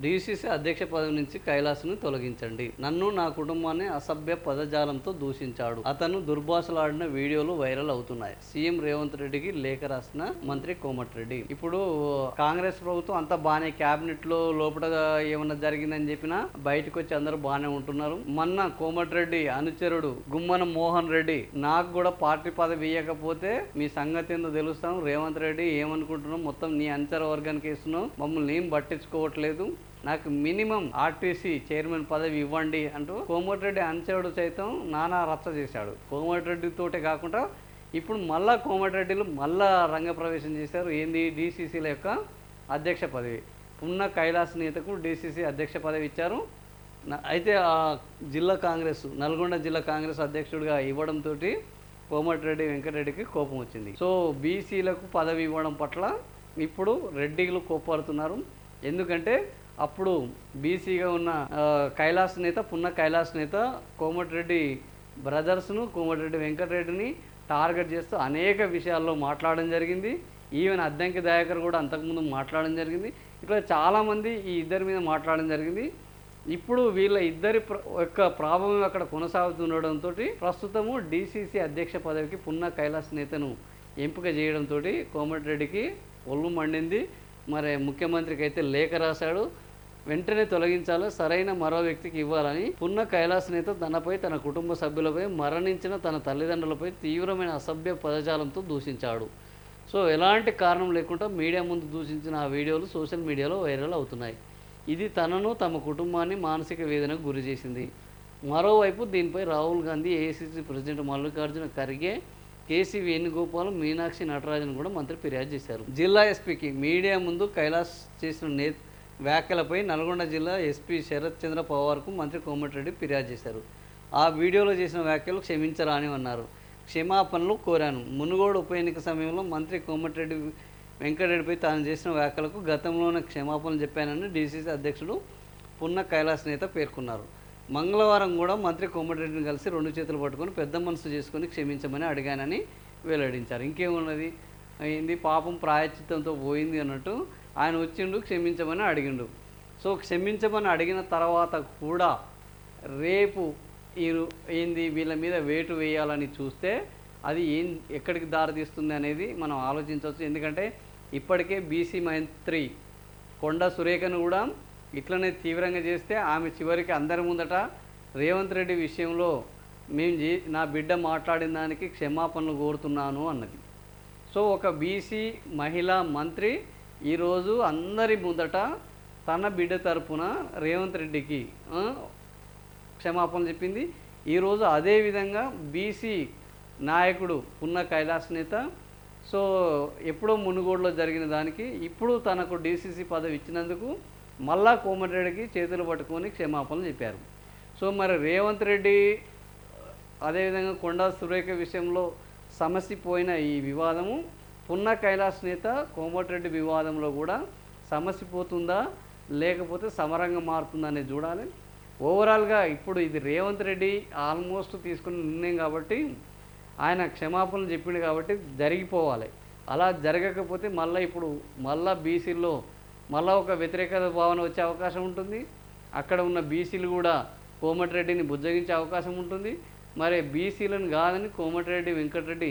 DCC అధ్యక్ష పదవి నుంచి కైలాస్ను తొలగించండి. నన్ను, నా కుటుంబాన్ని అసభ్య పదజాలంతో దూషించాడు. అతను దుర్భాషలాడిన వీడియోలు వైరల్ అవుతున్నాయి. సీఎం రేవంత్ రెడ్డికి లేఖ రాసిన మంత్రి కోమటిరెడ్డి. ఇప్పుడు కాంగ్రెస్ ప్రభుత్వం అంతా బాగానే క్యాబినెట్ లో లోపల ఏమన్నా జరిగిందని చెప్పినా బయటకు వచ్చి అందరూ బాగానే ఉంటున్నారు. మొన్న కోమటిరెడ్డి అనుచరుడు గుమ్మన మోహన్ రెడ్డి నాకు కూడా పార్టీ పదవి ఇవ్వకపోతే మీ సంగతి ఏందో తెలుస్తాం, రేవంత్ రెడ్డి ఏమనుకుంటున్నాం, మొత్తం నీ అనుచర వర్గానికి ఇస్తున్నావు, మమ్మల్ని ఏం పట్టించుకోవట్లేదు, నాకు మినిమం ఆర్టీసీ చైర్మన్ పదవి ఇవ్వండి అంటూ కోమటిరెడ్డి అనుచరుడు సైతం నానా రచ్చ చేశాడు. కోమటిరెడ్డితోటే కాకుండా ఇప్పుడు మళ్ళా కోమటిరెడ్డిలు మళ్ళా రంగప్రవేశం చేశారు. ఏంది, డీసీసీల యొక్క అధ్యక్ష పదవి ఉన్న కైలాస్ నేతకు డీసీసీ అధ్యక్ష పదవి ఇచ్చారు. అయితే ఆ జిల్లా కాంగ్రెస్, నల్గొండ జిల్లా కాంగ్రెస్ అధ్యక్షుడిగా ఇవ్వడంతో కోమటిరెడ్డి వెంకటరెడ్డికి కోపం వచ్చింది. సో బీసీలకు పదవి ఇవ్వడం పట్ల ఇప్పుడు రెడ్డిలు కోపడుతున్నారు. ఎందుకంటే అప్పుడు బీసీగా ఉన్న కైలాస్ నేత, పున్న కైలాస్ నేత కోమటిరెడ్డి బ్రదర్స్ను, కోమటిరెడ్డి వెంకటరెడ్డిని టార్గెట్ చేస్తూ అనేక విషయాల్లో మాట్లాడడం జరిగింది. ఈవెన్ అద్దంకి దయాకర్ కూడా అంతకుముందు మాట్లాడడం జరిగింది. ఇట్లా చాలామంది ఈ ఇద్దరి మీద మాట్లాడడం జరిగింది. ఇప్పుడు వీళ్ళ ఇద్దరి యొక్క ప్రాబ్లం అక్కడ కొనసాగుతుండడంతో ప్రస్తుతము డీసీసీ అధ్యక్ష పదవికి పున్న కైలాస్ నేతను ఎంపిక చేయడంతో కోమటిరెడ్డికి ఒళ్ళు మండింది. మరి ముఖ్యమంత్రికి అయితే లేఖ రాశాడు, వెంటనే తొలగించాలో, సరైన మరో వ్యక్తికి ఇవ్వాలని. పున్న కైలాస్ నేత తనపై, తన కుటుంబ సభ్యులపై, మరణించిన తన తల్లిదండ్రులపై తీవ్రమైన అసభ్య పదజాలంతో దూషించాడు. సో ఎలాంటి కారణం లేకుండా మీడియా ముందు దూషించిన ఆ వీడియోలు సోషల్ మీడియాలో వైరల్ అవుతున్నాయి. ఇది తనను, తమ కుటుంబాన్ని మానసిక వేదనకు గురి చేసింది. మరోవైపు దీనిపై రాహుల్ గాంధీ, ఏఐసీసీ ప్రెసిడెంట్ మల్లికార్జున ఖర్గే, కేసీ వేణుగోపాల్, మీనాక్షి నటరాజన్ కూడా మంత్రి ఫిర్యాదు చేశారు. జిల్లా ఎస్పీకి మీడియా ముందు కైలాస్ చేసిన వ్యాఖ్యలపై నల్గొండ జిల్లా ఎస్పీ శరత్ చంద్ర పవార్కు మంత్రి కోమటిరెడ్డి ఫిర్యాదు చేశారు. ఆ వీడియోలో చేసిన వ్యాఖ్యలు క్షమించరాని అన్నారు. క్షమాపణలు కోరాను. మునుగోడు ఉప ఎన్నిక సమయంలో మంత్రి కోమటిరెడ్డి వెంకటరెడ్డిపై తాను చేసిన వ్యాఖ్యలకు గతంలోనే క్షమాపణలు చెప్పానని డీసీసీ అధ్యక్షుడు పున్న కైలాస్ నేత పేర్కొన్నారు. మంగళవారం కూడా మంత్రి కోమటిరెడ్డిని కలిసి 2 చేతులు పట్టుకొని పెద్ద మనసు చేసుకొని క్షమించమని అడిగానని వెల్లడించారు. ఇంకేమున్నది, అయింది పాపం ప్రాయశ్చిత్తంతో పోయింది అన్నట్టు ఆయన వచ్చిండు, క్షమించమని అడిగిండు. సో క్షమించమని అడిగిన తర్వాత కూడా రేపు ఏంది వీళ్ళ మీద వేటు వేయాలని చూస్తే అది ఎక్కడికి దారితీస్తుంది అనేది మనం ఆలోచించవచ్చు. ఎందుకంటే ఇప్పటికే బీసీ మంత్రి కొండా సురేఖను కూడా ఇట్లనే తీవ్రంగా చేస్తే ఆమె చివరికి అందరి ముందట రేవంత్ రెడ్డి విషయంలో నా బిడ్డ మాట్లాడిన దానికి క్షమాపణలు కోరుతున్నాను అన్నది. సో ఒక బీసీ మహిళా మంత్రి ఈరోజు అందరి ముందట తన బిడ్డ తరపున రేవంత్ రెడ్డికి క్షమాపణలు చెప్పింది. ఈరోజు అదేవిధంగా బీసీ నాయకుడు పున్న కైలాస్ నేత సో ఎప్పుడో మునుగోడులో జరిగిన దానికి ఇప్పుడు తనకు డీసీసీ పదవి ఇచ్చినందుకు మళ్ళా కోమటిరెడ్డికి చేతులు పట్టుకొని క్షమాపణలు చెప్పారు. సో మరి రేవంత్ రెడ్డి అదేవిధంగా కొండా సురేఖ విషయంలో సమసిపోయిన ఈ వివాదము పున్న కైలాస్ నేత కోమటిరెడ్డి వివాదంలో కూడా సమసిపోతుందా లేకపోతే సమరంగా మారుతుందా అనేది చూడాలి. ఓవరాల్గా ఇప్పుడు ఇది రేవంత్ రెడ్డి ఆల్మోస్ట్ తీసుకున్న నిర్ణయం కాబట్టి ఆయన క్షమాపణలు చెప్పిండు కాబట్టి జరిగిపోవాలి. అలా జరగకపోతే మళ్ళీ బీసీల్లో మళ్ళీ ఒక వ్యతిరేకత భావన వచ్చే అవకాశం ఉంటుంది. అక్కడ ఉన్న బీసీలు కూడా కోమటిరెడ్డిని బుజ్జగించే అవకాశం ఉంటుంది. మరి బీసీలను కాదని కోమటిరెడ్డి వెంకటరెడ్డి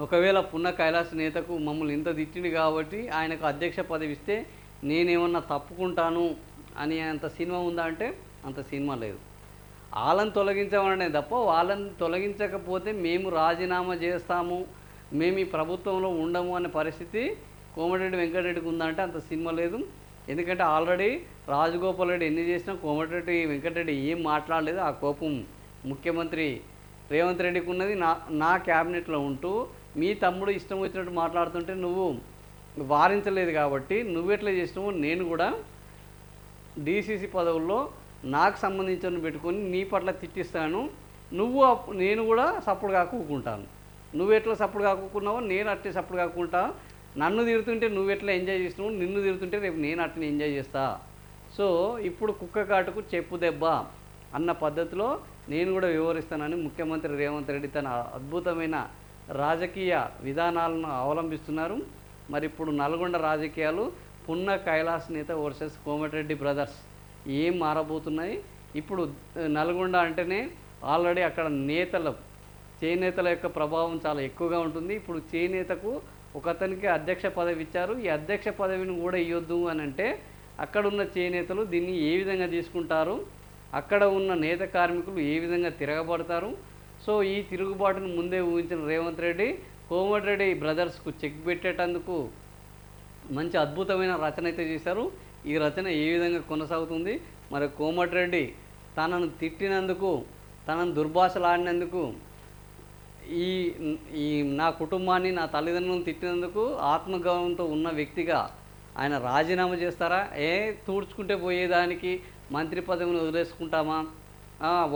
ఒకవేళ పున్న కైలాస నేతకు మమ్మల్ని ఇంత తిట్టింది కాబట్టి ఆయనకు అధ్యక్ష పదవి ఇస్తే నేనేమన్నా తప్పుకుంటాను అని అంత సినిమా ఉందా అంటే అంత సినిమా లేదు. వాళ్ళని తొలగించమనే తప్ప వాళ్ళని తొలగించకపోతే మేము రాజీనామా చేస్తాము, మేము ఈ ప్రభుత్వంలో ఉండము అనే పరిస్థితి కోమటిరెడ్డి వెంకటరెడ్డికి ఉందంటే అంత సినిమా లేదు. ఎందుకంటే ఆల్రెడీ రాజగోపాల్ రెడ్డి ఎన్ని చేసినా కోమటిరెడ్డి వెంకటరెడ్డి ఏం మాట్లాడలేదు. ఆ కోపం ముఖ్యమంత్రి రేవంత్ రెడ్డికి ఉన్నది. నా క్యాబినెట్లో ఉంటూ మీ తమ్ముడు ఇష్టం వచ్చినట్టు మాట్లాడుతుంటే నువ్వు వారించలేదు కాబట్టి నువ్వెట్లా చేసినావు, నేను కూడా డీసీసీ పదవుల్లో నాకు సంబంధించిన పెట్టుకొని నీ పట్ల తిట్టిస్తాను, నేను కూడా సప్పుడు కాకుంటాను. నువ్వు ఎట్లా సప్పుడు కాకున్నావో నేను అట్టే సప్పుడు కాకుండా, నన్ను తిరుగుతుంటే నువ్వు ఎట్లా ఎంజాయ్ చేసినావు, నిన్ను తిరుగుతుంటే రేపు నేను అట్లనే ఎంజాయ్ చేస్తా. సో ఇప్పుడు కుక్క కాటుకు చెప్పు దెబ్బ అన్న పద్ధతిలో నేను కూడా వివరిస్తానని ముఖ్యమంత్రి రేవంత్ రెడ్డి తన అద్భుతమైన రాజకీయ విధానాలను అవలంబిస్తున్నారు. మరి ఇప్పుడు నల్గొండ రాజకీయాలు పున్న కైలాస్ నేత వర్సెస్ కోమటిరెడ్డి బ్రదర్స్ ఏం మారబోతున్నాయి ఇప్పుడు. నల్గొండ అంటేనే ఆల్రెడీ అక్కడ చేనేతల యొక్క ప్రభావం చాలా ఎక్కువగా ఉంటుంది. ఇప్పుడు చేనేతకు ఒకతనికి అధ్యక్ష పదవి ఇచ్చారు. ఈ అధ్యక్ష పదవిని కూడా ఇవ్వద్దు అని అంటే అక్కడున్న చేనేతలు దీన్ని ఏ విధంగా తీసుకుంటారు, అక్కడ ఉన్న నేత కార్మికులు ఏ విధంగా తిరగబడతారు. సో ఈ తిరుగుబాటును ముందే ఊహించిన రేవంత్ రెడ్డి కోమటిరెడ్డి బ్రదర్స్కు చెక్ పెట్టేటందుకు మంచి అద్భుతమైన రచన అయితే చేశారు. ఈ రచన ఏ విధంగా కొనసాగుతుంది, మరి కోమటిరెడ్డి తనను తిట్టినందుకు, తనను దుర్భాషలాడినందుకు, ఈ ఈ నా కుటుంబాన్ని, నా తల్లిదండ్రులను తిట్టినందుకు ఆత్మగౌరవంతో ఉన్న వ్యక్తిగా ఆయన రాజీనామా చేస్తారా? తూడ్చుకుంటే పోయేదానికి మంత్రి పదవిని వదిలేసుకుంటామా?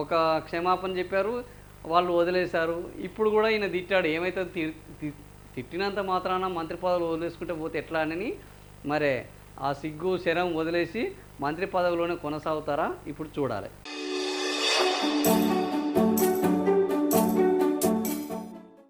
ఒక క్షమాపణ చెప్పారు, వాళ్ళు వదిలేశారు. ఇప్పుడు కూడా ఈయన తిట్టాడు. ఏమైతే తిట్టినంత మాత్రాన మంత్రి పదవులు వదిలేసుకుంటే పోతే ఎట్లా అని మరి ఆ సిగ్గు శరం వదిలేసి మంత్రి పదవిలోనే కొనసాగుతారా? ఇప్పుడు చూడాలి.